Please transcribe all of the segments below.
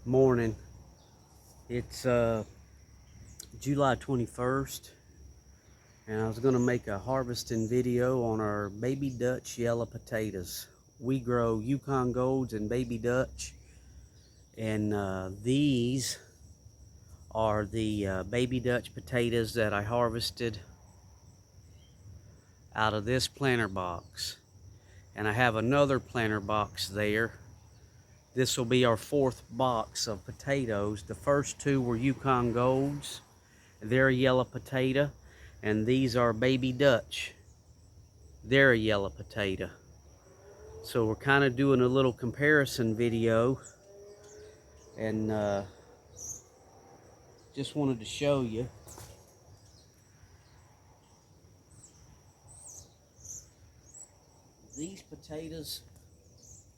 Morning. It's July 21st, and I was going to make a harvesting video on our baby Dutch yellow potatoes. We grow Yukon Golds and baby Dutch, and these are the baby Dutch potatoes that I harvested out of this planter box. And I have another planter box there. This will be our fourth box of potatoes. The first two were Yukon Golds. They're a yellow potato. And these are baby Dutch. They're a yellow potato. So we're kind of doing a little comparison video. And just wanted to show you. These potatoes,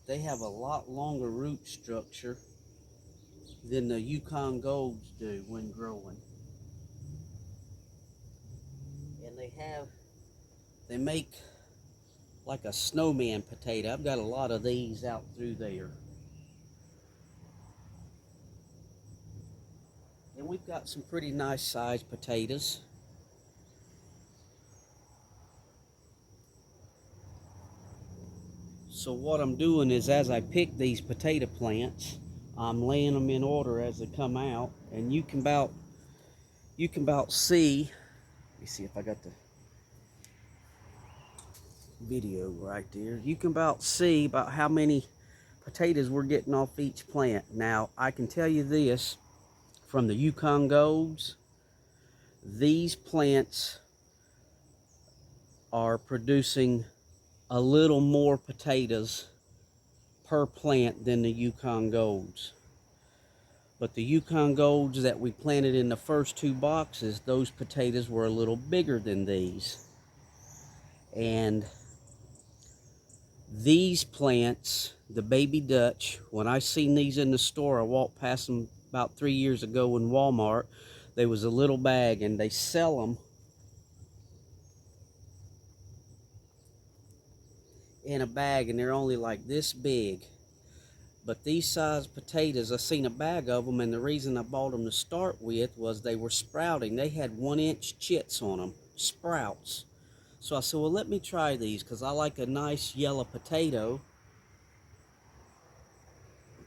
they have a lot longer root structure than the Yukon Golds do when growing. And they make like a snowman potato. I've got a lot of these out through there. And we've got some pretty nice sized potatoes. So what I'm doing is, as I pick these potato plants, I'm laying them in order as they come out, and you can about see. Let me see if I got the video right there. You can about see about how many potatoes we're getting off each plant. Now I can tell you this, from the Yukon Golds, these plants are producing a little more potatoes per plant than the Yukon Golds. But the Yukon Golds that we planted in the first two boxes, those potatoes were a little bigger than these. And these plants, the baby Dutch, when I seen these in the store, I walked past them about 3 years ago in Walmart. There was a little bag, and they sell them in a bag, and they're only like this big. But these size potatoes, I seen a bag of them, and the reason I bought them to start with was they were sprouting. They had 1-inch chits on them, sprouts. So I said, well, let me try these, because I like a nice yellow potato.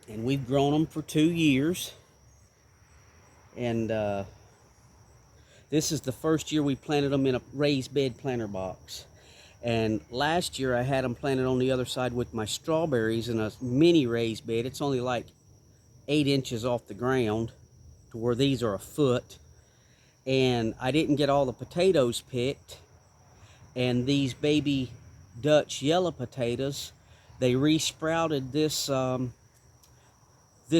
And we've grown them for 2 years. And this is the first year we planted them in a raised bed planter box. And last year I had them planted on the other side with my strawberries in a mini raised bed. It's only like 8 inches off the ground, to where these are a foot. And I didn't get all the potatoes picked. And these baby Dutch yellow potatoes, they resprouted this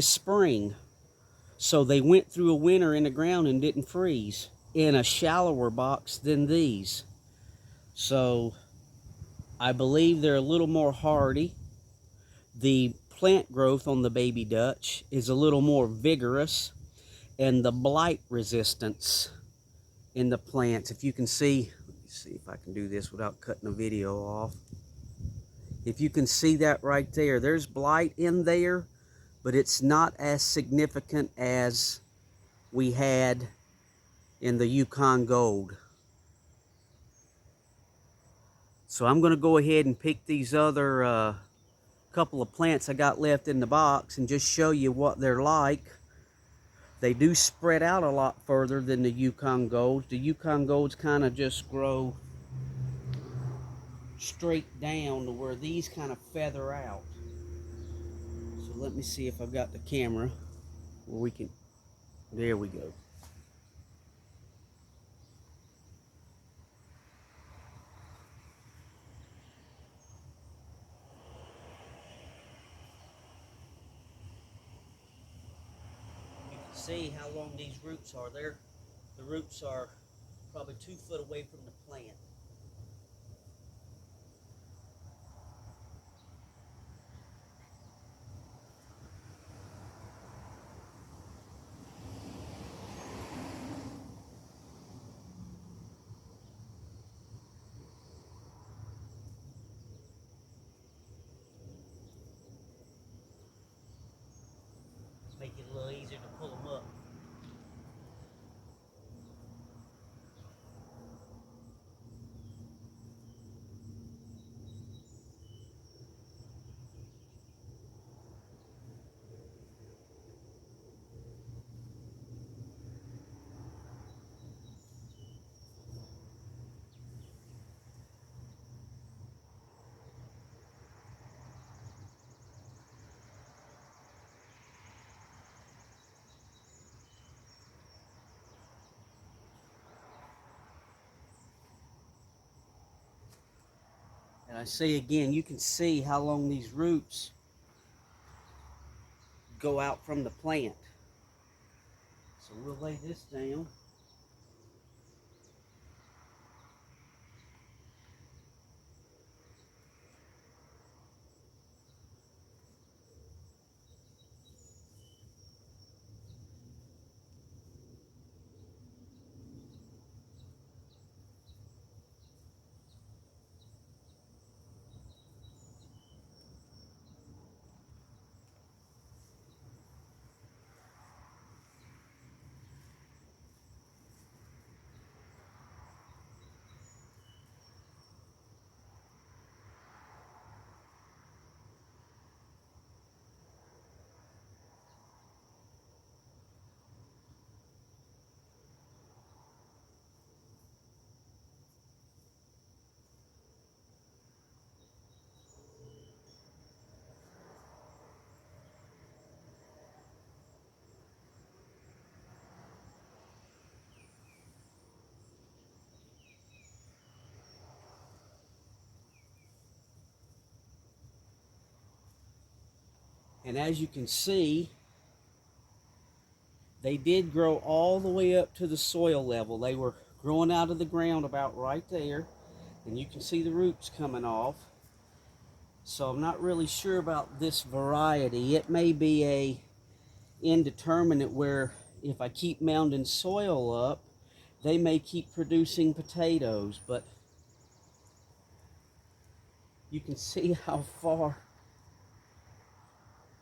spring. So they went through a winter in the ground and didn't freeze, in a shallower box than these. So I believe they're a little more hardy. The plant growth on the baby Dutch is a little more vigorous, and the blight resistance in the plants, if you can see, let me see if I can do this without cutting the video off. If you can see that right there, there's blight in there, but it's not as significant as we had in the Yukon Gold. So I'm going to go ahead and pick these other couple of plants I got left in the box and just show you what they're like. They do spread out a lot further than the Yukon Golds. The Yukon Golds kind of just grow straight down, to where these kind of feather out. So let me see if I've got the camera where we can, there we go. See how long these roots are. The roots are probably 2 foot away from the plant. Make it a little And I say again, you can see how long these roots go out from the plant. So we'll lay this down. And as you can see, they did grow all the way up to the soil level. They were growing out of the ground about right there. And you can see the roots coming off. So I'm not really sure about this variety. It may be a indeterminate where if I keep mounding soil up, they may keep producing potatoes, but you can see how far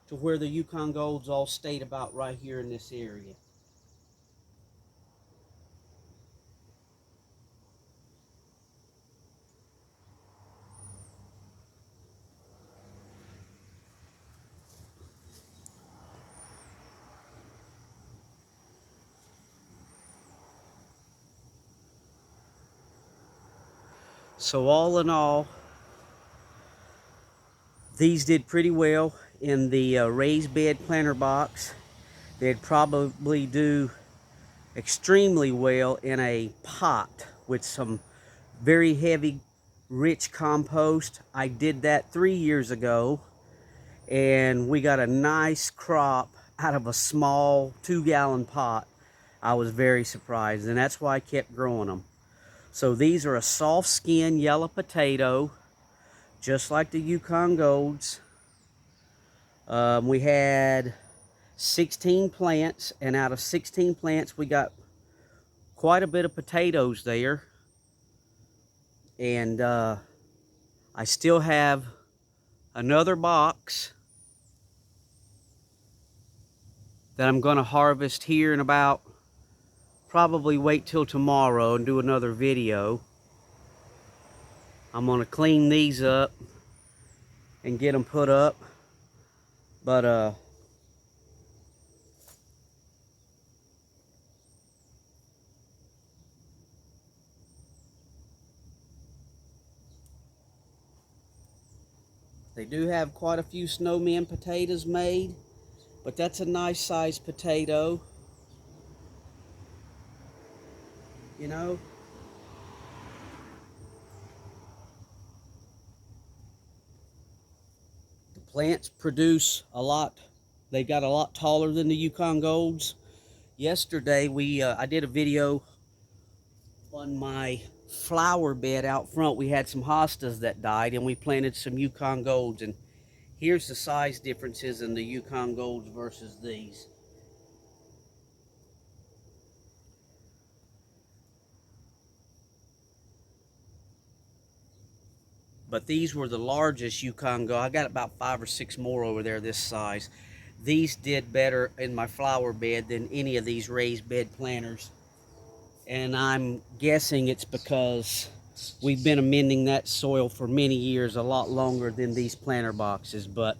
to where the Yukon Golds all stayed about right here in this area. So all in all, these did pretty well in the raised bed planter box. They'd probably do extremely well in a pot with some very heavy, rich compost. I did that 3 years ago, and we got a nice crop out of a small 2-gallon pot. I was very surprised, and that's why I kept growing them. So these are a soft skin yellow potato, just like the Yukon Golds. We had 16 plants, and out of 16 plants we got quite a bit of potatoes there. And I still have another box that I'm going to harvest here in about, probably wait till tomorrow and do another video. I'm going to clean these up and get them put up. But they do have quite a few snowman potatoes made, but that's a nice sized potato, you know. The plants produce a lot. They got a lot taller than the Yukon Golds. Yesterday I did a video on my flower bed out front. We had some hostas that died, and we planted some Yukon Golds, and here's the size differences in the Yukon Golds versus these. But these were the largest Yukon Gold. I got about 5 or 6 more over there this size. These did better in my flower bed than any of these raised bed planters. And I'm guessing it's because we've been amending that soil for many years, a lot longer than these planter boxes. But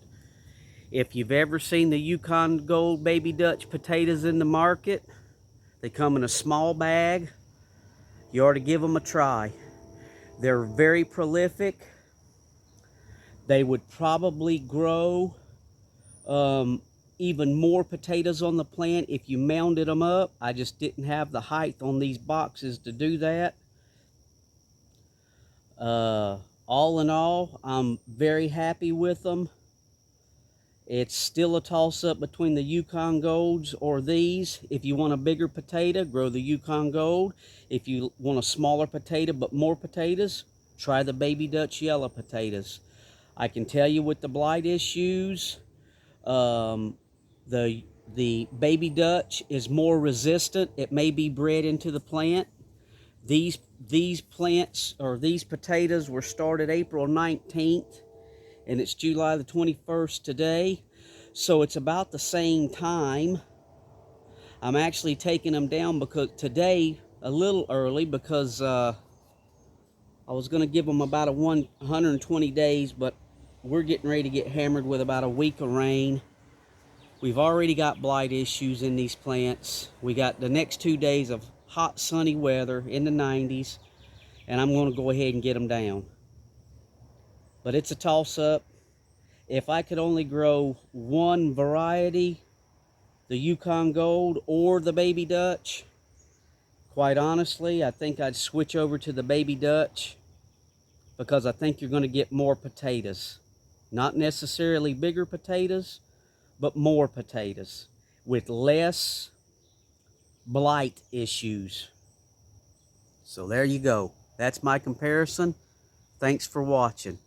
if you've ever seen the Yukon Gold Baby Dutch potatoes in the market, they come in a small bag. You ought to give them a try. They're very prolific. They would probably grow even more potatoes on the plant if you mounded them up. I just didn't have the height on these boxes to do that. All in all, I'm very happy with them. It's still a toss-up between the Yukon Golds or these. If you want a bigger potato, grow the Yukon Gold. If you want a smaller potato but more potatoes, try the Baby Dutch yellow potatoes. I can tell you with the blight issues, the Baby Dutch is more resistant. It may be bred into the plant. These plants, or these potatoes, were started April 19th, and it's July the 21st today, so it's about the same time. I'm actually taking them down because today a little early, because I was going to give them about 120 days, but we're getting ready to get hammered with about a week of rain. We've already got blight issues in these plants. We got the next 2 days of hot sunny weather in the 90s, and I'm going to go ahead and get them down. But it's a toss-up. If I could only grow one variety, the Yukon Gold or the Baby Dutch, quite honestly, I think I'd switch over to the Baby Dutch, because I think you're going to get more potatoes. Not necessarily bigger potatoes, but more potatoes with less blight issues. So there you go. That's my comparison. Thanks for watching.